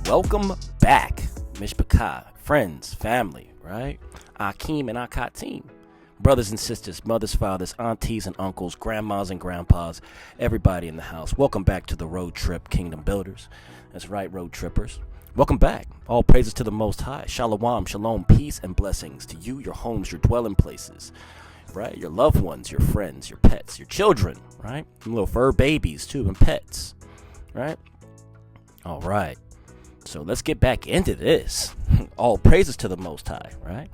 Welcome back, Mishpahcah, friends, family, right? Akeem and Akatim, brothers and sisters, mothers, fathers, aunties and uncles, grandmas and grandpas, everybody in the house. Welcome back to the Road Trip Kingdom Builders. That's right, Road Trippers. Welcome back. All praises to the Most High. Shalom, shalom, peace and blessings to you, your homes, your dwelling places, right? Your loved ones, your friends, your pets, your children, right? And little fur babies, too, and pets, right? All right. So let's get back into this. All praises to the Most High, right?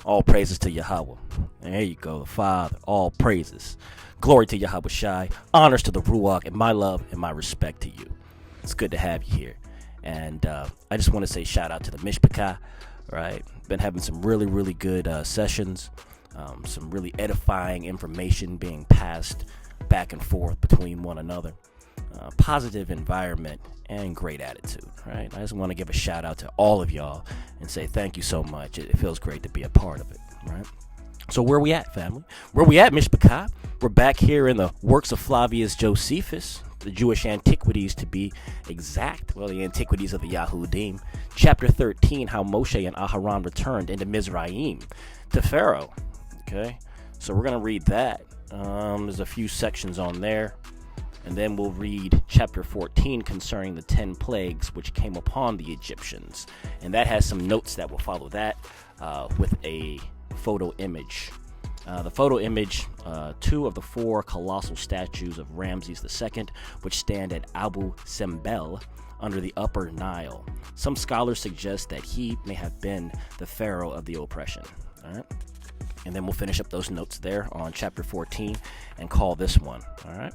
All praises to Yahweh. There you go, the Father. All praises. Glory to Yahweh Shai. Honors to the Ruach, and my love and my respect to you. It's good to have you here. And I just want to say shout out to the Mishpahcah, right? Been having some really good sessions. Some really edifying information being passed back and forth between one another. Positive environment and great attitude, right? I just want to give a shout out to all of y'all and say thank you so much. It feels great to be a part of it, right? So where we at, family? Where we at, Mishpahcah? We're back here in the works of Flavius Josephus, the Jewish Antiquities to be exact. Well, the Antiquities of the Yahudim. Chapter 13, how Moshe and Aharon returned into Mizraim to Pharaoh. Okay, so we're going to read that. There's a few sections on there. And then we'll read chapter 14 concerning the 10 plagues which came upon the Egyptians. And that has some notes that will follow that with a photo image. The photo image, 2 of the 4 colossal statues of Ramses II, which stand at Abu Simbel under the upper Nile. Some scholars suggest that he may have been the pharaoh of the oppression. All right. And then we'll finish up those notes there on chapter 14 and call this one. All right.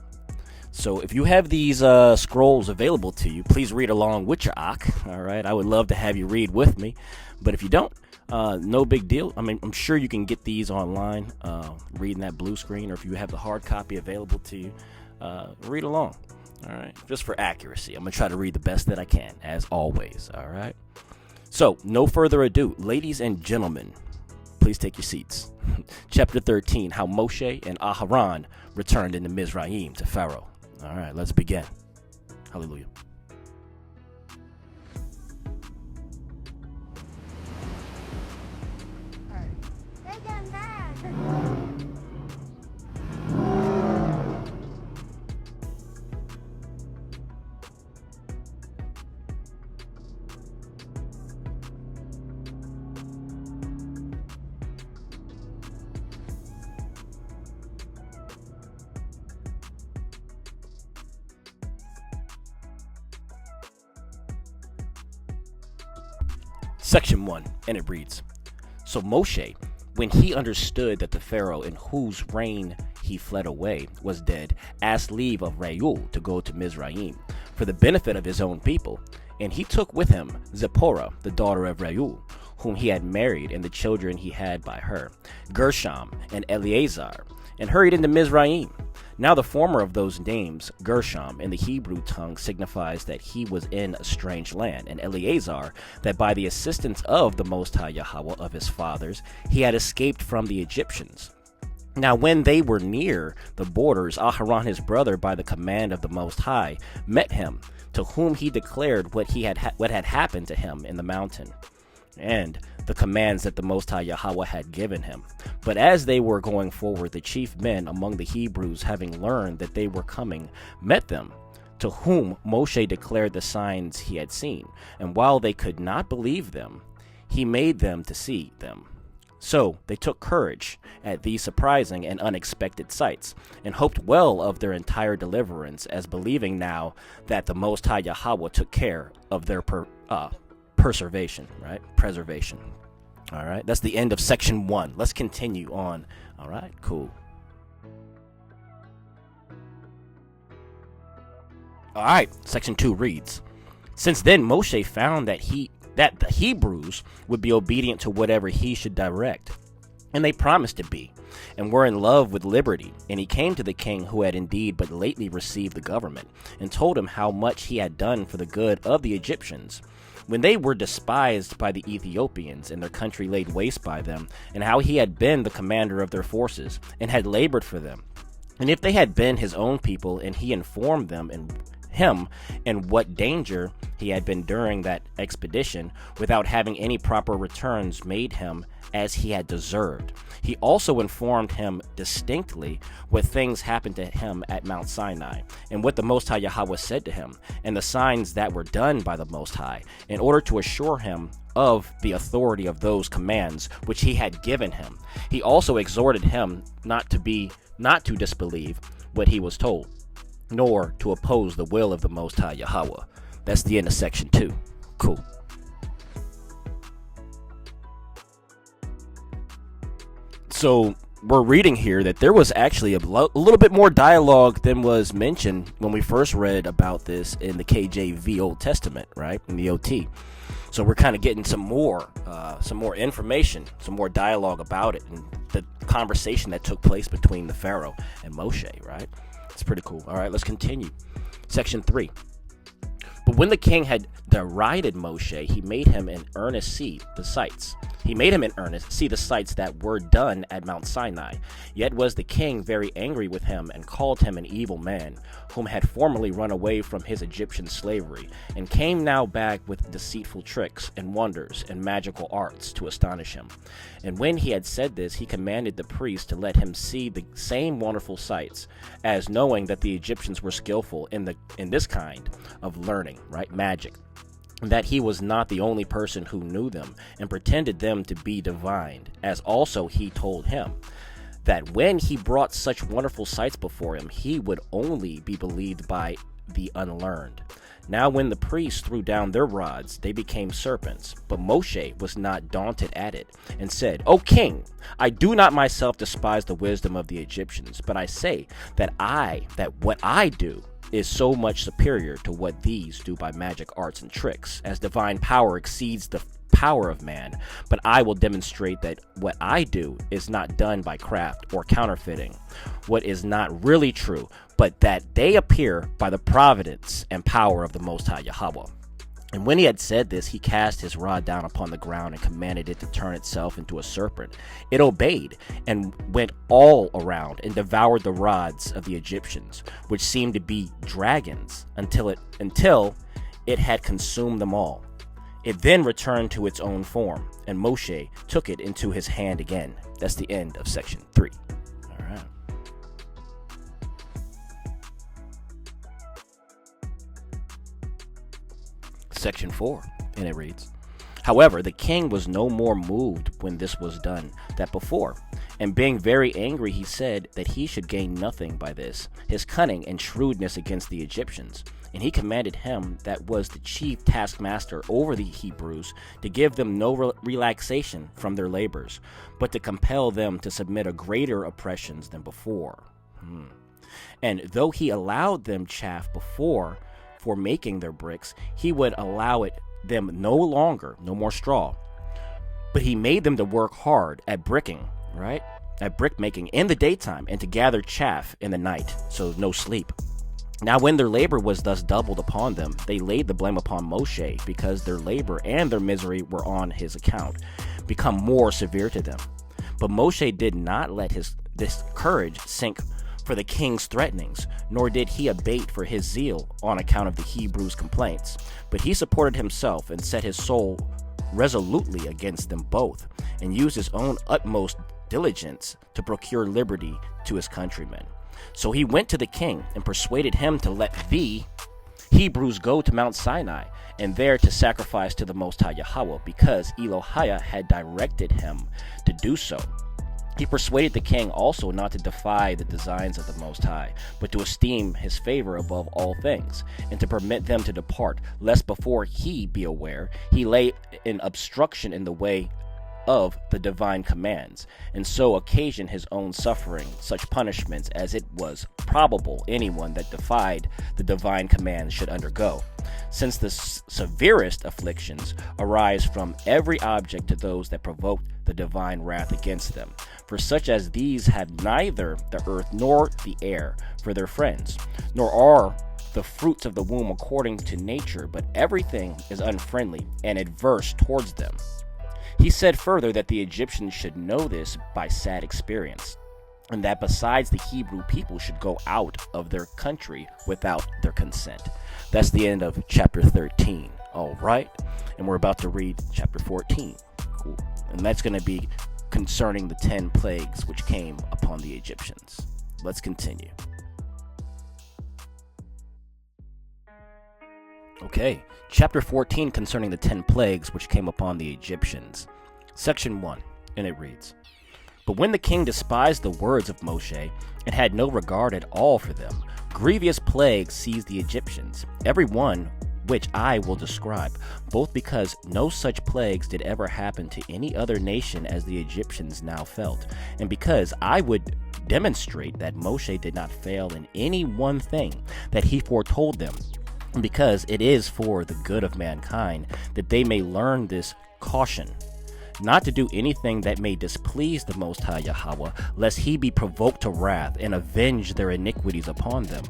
So if you have these scrolls available to you, please read along with your Ak, all right? I would love to have you read with me. But if you don't, no big deal. I mean, I'm sure you can get these online, reading that blue screen, or if you have the hard copy available to you, read along, all right? Just for accuracy. I'm going to try to read the best that I can, as always, all right? So, no further ado, ladies and gentlemen, please take your seats. Chapter 13, how Moshe and Aharon returned into Mizraim to Pharaoh. All right, let's begin. Hallelujah. Section 1, and it reads, So Moshe, when he understood that the Pharaoh in whose reign he fled away was dead, asked leave of Reuel to go to Mizraim for the benefit of his own people, and he took with him Zipporah, the daughter of Reuel, whom he had married, and the children he had by her, Gershom and Eleazar, and hurried into Mizraim. Now the former of those names, Gershom, in the Hebrew tongue signifies that he was in a strange land, and Eleazar, that by the assistance of the Most High Yahweh of his fathers, he had escaped from the Egyptians. Now when they were near the borders, Aharon his brother, by the command of the Most High, met him, to whom he declared what had happened to him in the mountain, and the commands that the Most High Yahweh had given him. But as they were going forward, the chief men among the Hebrews, having learned that they were coming, met them, to whom Moshe declared the signs he had seen. And while they could not believe them, he made them to see them. So they took courage at these surprising and unexpected sights, and hoped well of their entire deliverance, as believing now that the Most High Yahweh took care of their preservation. All right, that's the end of section 1. Let's continue on. All right, cool. All right, section 2 reads, since then Moshe found that the Hebrews would be obedient to whatever he should direct, and they promised to be, and were in love with liberty. And he came to the king, who had indeed but lately received the government, and told him how much he had done for the good of the Egyptians, when they were despised by the Ethiopians, and their country laid waste by them, and how he had been the commander of their forces, and had labored for them. And if they had been his own people, and he informed them and what danger he had been during that expedition, without having any proper returns made him as he had deserved. He also informed him distinctly what things happened to him at Mount Sinai, and what the Most High Yahweh said to him, and the signs that were done by the Most High, in order to assure him of the authority of those commands which he had given him. He also exhorted him not to disbelieve what he was told, nor to oppose the will of the Most High Yahweh. That's the end of section 2. Cool. So we're reading here that there was actually a little bit more dialogue than was mentioned when we first read about this in the KJV Old Testament, right? In the OT. So we're kind of getting some more information, some more dialogue about it, and the conversation that took place between the Pharaoh and Moshe, right? It's pretty cool. All right, let's continue. Section 3. But when the king had derided Moshe, he made him in earnest see the sights. He made him in earnest see the sights that were done at Mount Sinai. Yet was the king very angry with him, and called him an evil man, whom had formerly run away from his Egyptian slavery, and came now back with deceitful tricks and wonders and magical arts to astonish him. And when he had said this, he commanded the priest to let him see the same wonderful sights, as knowing that the Egyptians were skillful in this kind of learning, right, magic, that he was not the only person who knew them, and pretended them to be divine, as also he told him, that when he brought such wonderful sights before him, he would only be believed by the unlearned. Now when the priests threw down their rods, they became serpents. But Moshe was not daunted at it, and said, O king, I do not myself despise the wisdom of the Egyptians, but I say that what I do is so much superior to what these do by magic arts and tricks, as divine power exceeds the power of man. But I will demonstrate that what I do is not done by craft or counterfeiting what is not really true, but that they appear by the providence and power of the Most High Yahweh. And when he had said this, he cast his rod down upon the ground and commanded it to turn itself into a serpent. It obeyed and went all around and devoured the rods of the Egyptians, which seemed to be dragons, until it had consumed them all. It then returned to its own form, and Moshe took it into his hand again. That's the end of section 3. All right. Section 4, and it reads, However, the king was no more moved when this was done than before, and being very angry, he said that he should gain nothing by this, his cunning and shrewdness against the Egyptians. And he commanded him that was the chief taskmaster over the Hebrews to give them no relaxation from their labors, but to compel them to submit a greater oppressions than before. And though he allowed them chaff before for making their bricks, he would allow them no more straw. But he made them to work hard at bricking, right? At brick making in the daytime, and to gather chaff in the night, so no sleep. Now when their labor was thus doubled upon them, they laid the blame upon Moshe, because their labor and their misery were on his account, become more severe to them. But Moshe did not let this courage sink for the king's threatenings, nor did he abate for his zeal on account of the Hebrews' complaints. But he supported himself and set his soul resolutely against them both, and used his own utmost diligence to procure liberty to his countrymen. So he went to the king and persuaded him to let the Hebrews go to Mount Sinai, and there to sacrifice to the Most High Yahweh, because Elohim had directed him to do so. He persuaded the king also not to defy the designs of the Most High, but to esteem his favor above all things, and to permit them to depart, lest before he be aware, he lay an obstruction in the way of the divine commands, and so occasion his own suffering such punishments as it was probable anyone that defied the divine commands should undergo, since the severest afflictions arise from every object to those that provoke the divine wrath against them. For such as these have neither the earth nor the air for their friends, nor are the fruits of the womb according to nature, but everything is unfriendly and adverse towards them. He said further that the Egyptians should know this by sad experience, and that besides the Hebrew people should go out of their country without their consent. That's the end of chapter 13. All right, and we're about to read chapter 14. Cool. And that's going to be concerning the 10 plagues which came upon the Egyptians. Let's continue. Okay, chapter 14 concerning the 10 plagues which came upon the Egyptians. Section 1, and it reads, But when the king despised the words of Moshe, and had no regard at all for them, grievous plagues seized the Egyptians, every one which I will describe, both because no such plagues did ever happen to any other nation as the Egyptians now felt, and because I would demonstrate that Moshe did not fail in any one thing that he foretold them, because it is for the good of mankind that they may learn this caution, not to do anything that may displease the Most High Yahweh, lest he be provoked to wrath and avenge their iniquities upon them.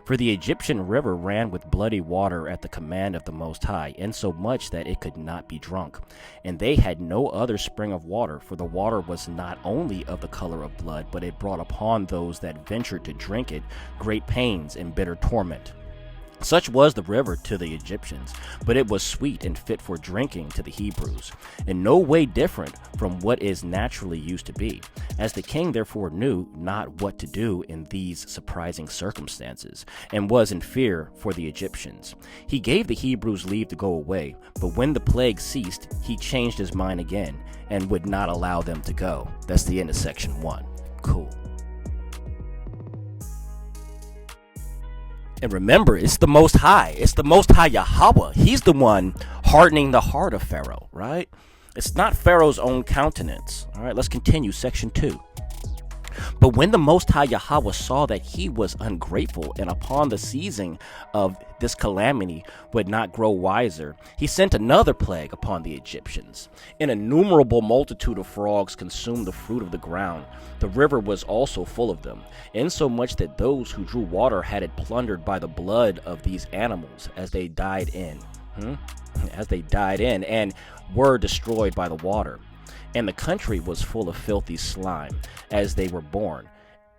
For the Egyptian river ran with bloody water at the command of the Most High, insomuch that it could not be drunk. And they had no other spring of water, for the water was not only of the color of blood, but it brought upon those that ventured to drink it great pains and bitter torment. Such was the river to the Egyptians, but it was sweet and fit for drinking to the Hebrews, in no way different from what is naturally used to be. As the king therefore knew not what to do in these surprising circumstances, and was in fear for the Egyptians, he gave the Hebrews leave to go away, but when the plague ceased, he changed his mind again, and would not allow them to go. That's the end of section 1. Cool. And remember, it's the Most High. It's the Most High Yahweh. He's the one hardening the heart of Pharaoh, right? It's not Pharaoh's own countenance. All right, let's continue. Section 2. But when the Most High Yahweh saw that he was ungrateful, and upon the seizing of this calamity would not grow wiser, he sent another plague upon the Egyptians. An innumerable multitude of frogs consumed the fruit of the ground. The river was also full of them, insomuch that those who drew water had it plundered by the blood of these animals as they died in. And were destroyed by the water. And the country was full of filthy slime, as they were born.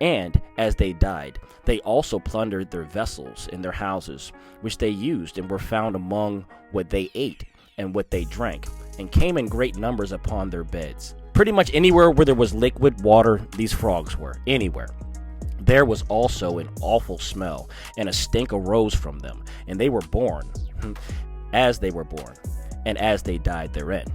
And as they died, they also plundered their vessels in their houses, which they used, and were found among what they ate and what they drank, and came in great numbers upon their beds. Pretty much anywhere where there was liquid water, these frogs were. Anywhere. There was also an awful smell, and a stink arose from them, and they were born, as they were born, and as they died therein.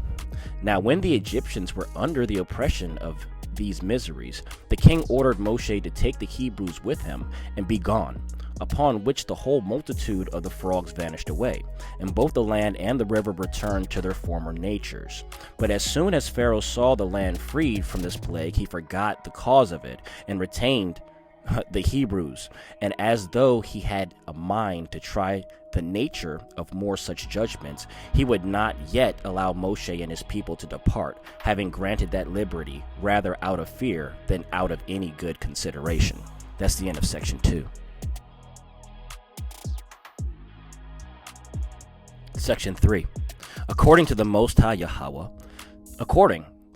Now when the Egyptians were under the oppression of these miseries, the king ordered Moshe to take the Hebrews with him and be gone, upon which the whole multitude of the frogs vanished away, and both the land and the river returned to their former natures. But as soon as Pharaoh saw the land freed from this plague, he forgot the cause of it, and retained the Hebrews, and as though he had a mind to try the nature of more such judgments, he would not yet allow Moshe and his people to depart, having granted that liberty rather out of fear than out of any good consideration. That's the end of section 2. Section 3. According to the Most High Yahweh,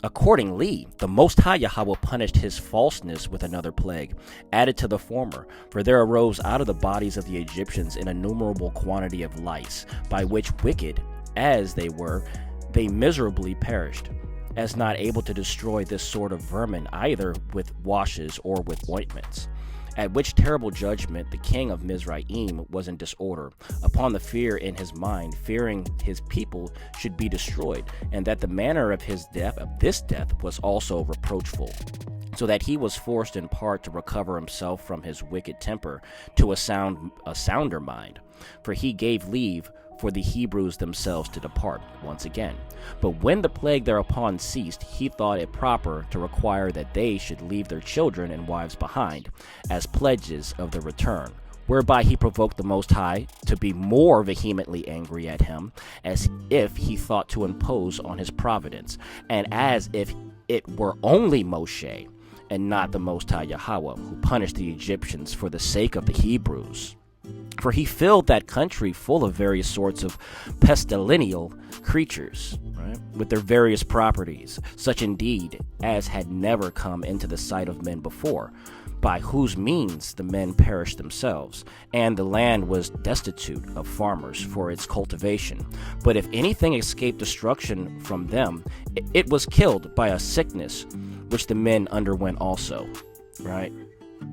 Accordingly, the Most High Yahweh punished his falseness with another plague, added to the former, for there arose out of the bodies of the Egyptians an innumerable quantity of lice, by which wicked as they were, they miserably perished, as not able to destroy this sort of vermin either with washes or with ointments. At which terrible judgment the king of Mizraim was in disorder, upon the fear in his mind, fearing his people should be destroyed, and that the manner of this death was also reproachful, so that he was forced in part to recover himself from his wicked temper to a sounder mind. For he gave leave for the Hebrews themselves to depart once again. But when the plague thereupon ceased, he thought it proper to require that they should leave their children and wives behind, as pledges of their return, whereby he provoked the Most High to be more vehemently angry at him, as if he thought to impose on his providence, and as if it were only Moshe, and not the Most High Yahweh, who punished the Egyptians for the sake of the Hebrews. For he filled that country full of various sorts of pestilential creatures, right, with their various properties, such indeed as had never come into the sight of men before, by whose means the men perished themselves, and the land was destitute of farmers for its cultivation. But if anything escaped destruction from them, it was killed by a sickness, which the men underwent also, right?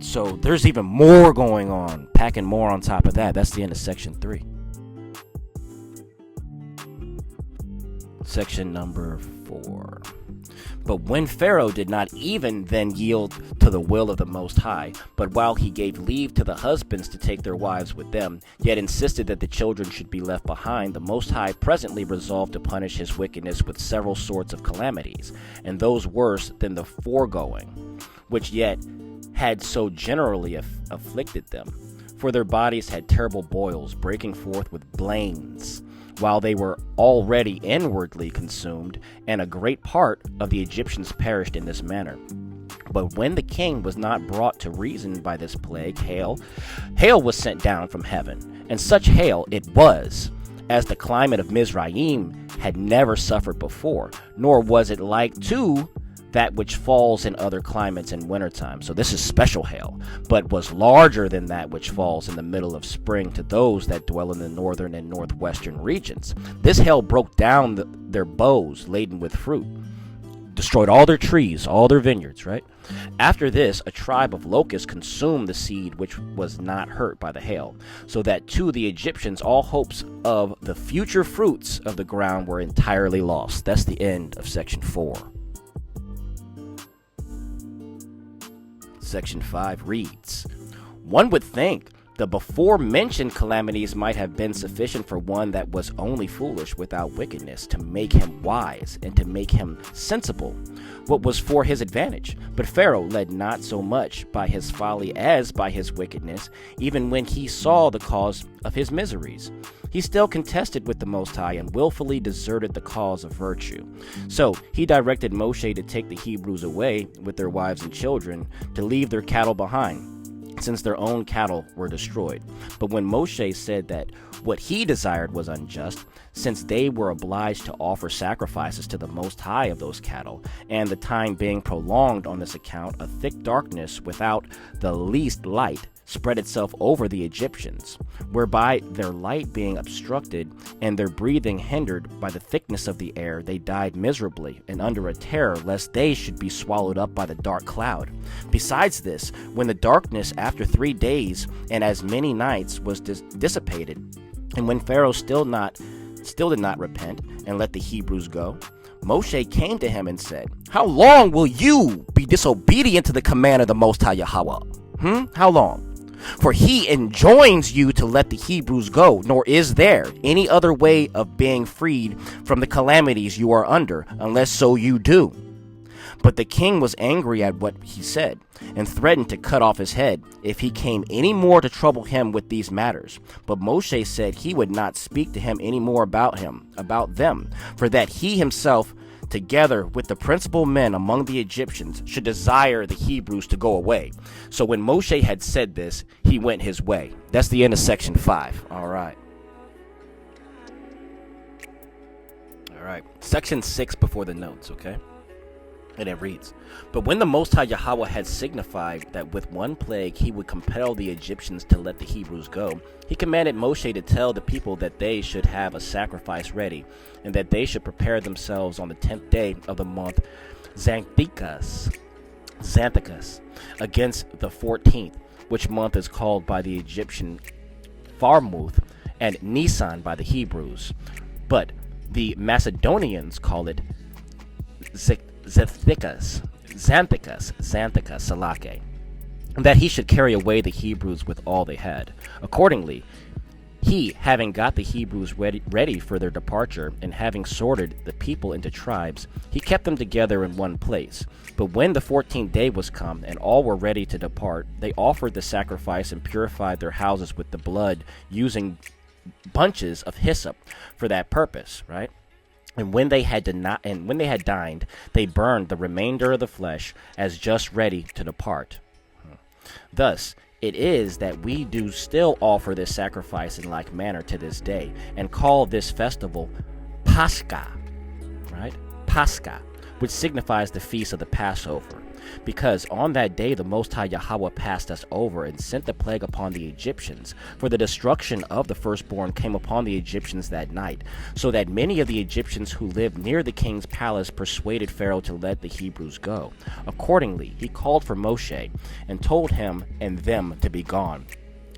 So there's even more going on, packing more on top of that. That's the end of section 3. Section number 4. But when Pharaoh did not even then yield to the will of the Most High, but while he gave leave to the husbands to take their wives with them, yet insisted that the children should be left behind, the Most High presently resolved to punish his wickedness with several sorts of calamities, and those worse than the foregoing, which yet had so generally afflicted them. For their bodies had terrible boils, breaking forth with blains, while they were already inwardly consumed, and a great part of the Egyptians perished in this manner. But when the king was not brought to reason by this plague, hail was sent down from heaven, and such hail it was, as the climate of Mizraim had never suffered before, nor was it like to that which falls in other climates in wintertime. So this is special hail, but was larger than that which falls in the middle of spring to those that dwell in the northern and northwestern regions. This hail broke down their bows laden with fruit, destroyed all their trees, all their vineyards, right? After this, a tribe of locusts consumed the seed which was not hurt by the hail, so that to the Egyptians all hopes of the future fruits of the ground were entirely lost. That's the end of section 4. Section 5 reads, one would think the before-mentioned calamities might have been sufficient for one that was only foolish without wickedness, to make him wise and to make him sensible, what was for his advantage. But Pharaoh led not so much by his folly as by his wickedness, even when he saw the cause of his miseries. He still contested with the Most High and willfully deserted the cause of virtue. So he directed Moshe to take the Hebrews away with their wives and children, to leave their cattle behind, since their own cattle were destroyed. But when Moshe said that what he desired was unjust, since they were obliged to offer sacrifices to the Most High of those cattle, and the time being prolonged on this account, a thick darkness without the least light spread itself over the Egyptians, whereby their light being obstructed and their breathing hindered by the thickness of the air, they died miserably and under a terror lest they should be swallowed up by the dark cloud. Besides this, when the darkness after 3 days and as many nights was dissipated, and when Pharaoh still did not repent and let the Hebrews go, Moshe came to him and said, how long will you be disobedient to the command of the Most High Yahweh? How long? For he enjoins you to let the Hebrews go, nor is there any other way of being freed from the calamities you are under, unless so you do. But the king was angry at what he said, and threatened to cut off his head if he came any more to trouble him with these matters. But Moshe said he would not speak to him any more about them, for that he himself, together with the principal men among the Egyptians, should desire the Hebrews to go away. So when Moshe had said this, he went his way. That's the end of section 5. All right. Section 6 before the notes, okay? And it reads, but when the Most High Yahweh had signified that with one plague he would compel the Egyptians to let the Hebrews go, he commanded Moshe to tell the people that they should have a sacrifice ready, and that they should prepare themselves on the 10th day of the month Xanthicus, against the 14th, which month is called by the Egyptian Pharmuth, and Nisan by the Hebrews. But the Macedonians call it Xanthicus, Salake, that he should carry away the Hebrews with all they had. Accordingly, He, having got the Hebrews ready for their departure, and having sorted the people into tribes, he kept them together in one place. But when the 14th day was come, and all were ready to depart, they offered the sacrifice and purified their houses with the blood, using bunches of hyssop for that purpose, right? And when they had dined, they burned the remainder of the flesh as just ready to depart. Thus it is that we do still offer this sacrifice in like manner to this day, and call this festival Mishpahcah, right? Mishpahcah, which signifies the feast of the Passover, because on that day the Most High Yahweh passed us over and sent the plague upon the Egyptians, for the destruction of the firstborn came upon the Egyptians that night, so that many of the Egyptians who lived near the king's palace persuaded Pharaoh to let the Hebrews go. Accordingly, he called for Moshe and told him and them to be gone,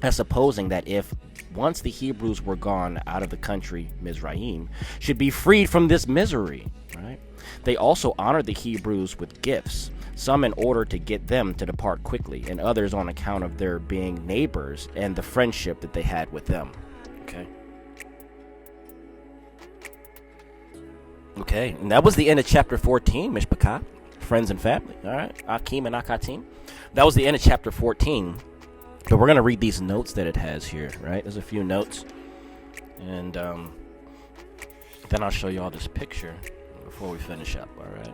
as supposing that if once the Hebrews were gone out of the country, Mizraim should be freed from this misery, right? They also honored the Hebrews with gifts, some in order to get them to depart quickly, and others on account of their being neighbors and the friendship that they had with them. Okay, and that was the end of chapter 14, Mishpahcah, friends and family. All right, Akim and Akatim. That was the end of chapter 14. But we're going to read these notes that it has here, right? There's a few notes. And then I'll show you all this picture before we finish up, all right?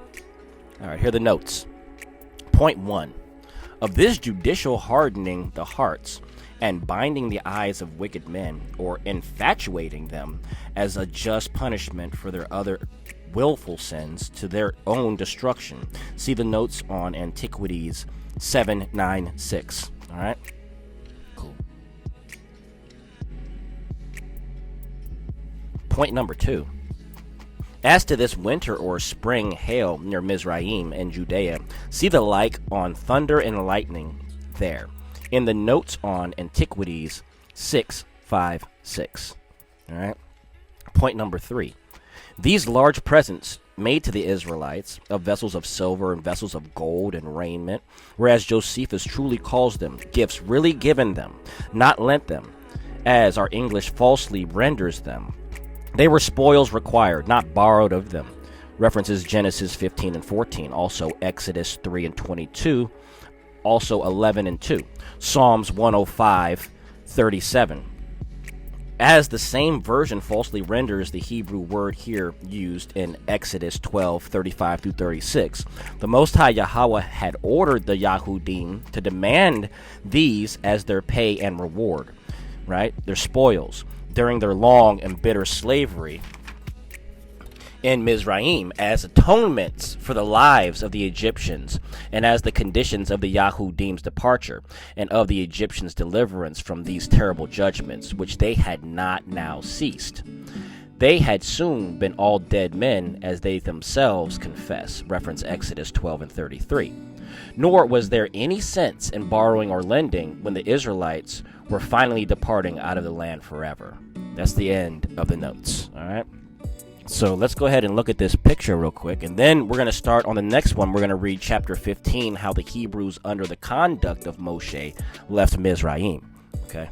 All right, here are the notes. Point 1. Of this judicial hardening the hearts and binding the eyes of wicked men, or infatuating them as a just punishment for their other willful sins to their own destruction. See the notes on Antiquities 796, all right? Cool. Point number 2. As to this winter or spring hail near Mizraim and Judea, see the like on thunder and lightning there, in the notes on Antiquities 656. All right. Point number 3. These large presents made to the Israelites of vessels of silver and vessels of gold and raiment, whereas Josephus truly calls them gifts really given them, not lent them, as our English falsely renders them. They were spoils required, not borrowed of them. References Genesis 15 and 14, also Exodus 3 and 22, also 11 and 2, Psalms 105, 37. As the same version falsely renders the Hebrew word here used in Exodus 12, 35 through 36, the Most High Yahweh had ordered the Yahudim to demand these as their pay and reward, right? Their spoils, during their long and bitter slavery in Mizraim, as atonements for the lives of the Egyptians, and as the conditions of the Yahudim's departure, and of the Egyptians' deliverance from these terrible judgments, which they had not now ceased. They had soon been all dead men, as they themselves confess. Reference Exodus 12 and 33. Nor was there any sense in borrowing or lending when the Israelites were finally departing out of the land forever. That's the end of the notes. All right. So let's go ahead and look at this picture real quick, and then we're going to start on the next one. We're going to read chapter 15, how the Hebrews, under the conduct of Moshe, left Mizraim. Okay.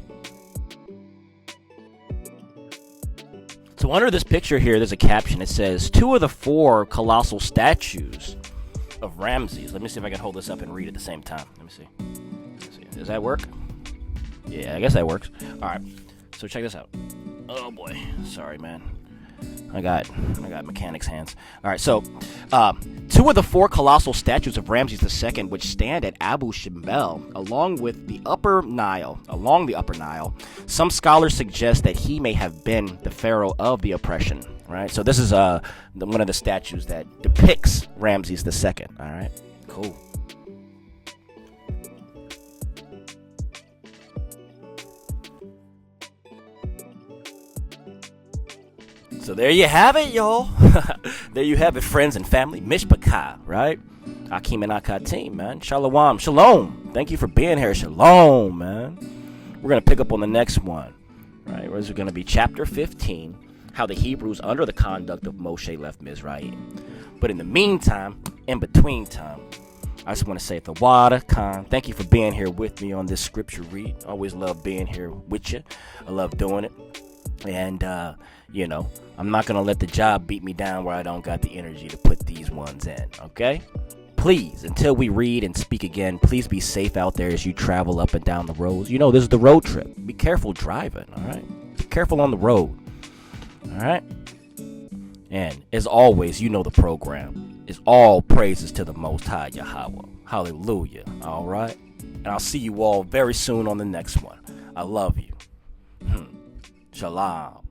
So under this picture here, there's a caption. It says, 2 of the 4 colossal statues of Ramses. Let me see if I can hold this up and read at the same time. Let me see. Does that work? Yeah, I guess that works. All right. So check this out. Oh boy. Sorry, man. I got mechanic's hands. All right, so 2 of the 4 colossal statues of Ramses II, which stand at Abu Simbel, along the upper Nile. Some scholars suggest that he may have been the pharaoh of the oppression. Right, so this is one of the statues that depicts Ramses II. All right, cool. So there you have it, y'all. There you have it, friends and family. Mishpahcah, right? Akim and Akatim, man. Shalom. Shalom. Thank you for being here. Shalom, man. We're going to pick up on the next one, right? This is going to be chapter 15, how the Hebrews, under the conduct of Moshe, left Mizraim. But in the meantime, in between time, I just want to say the water, Khan. Thank you for being here with me on this scripture read. Always love being here with you. I love doing it. And, I'm not going to let the job beat me down where I don't got the energy to put these ones in, okay? Please, until we read and speak again, please be safe out there as you travel up and down the roads. This is the road trip. Be careful driving, all right? Be careful on the road, all right? And as always, the program is all praises to the Most High Yahweh. Hallelujah, all right? And I'll see you all very soon on the next one. I love you. Shalom.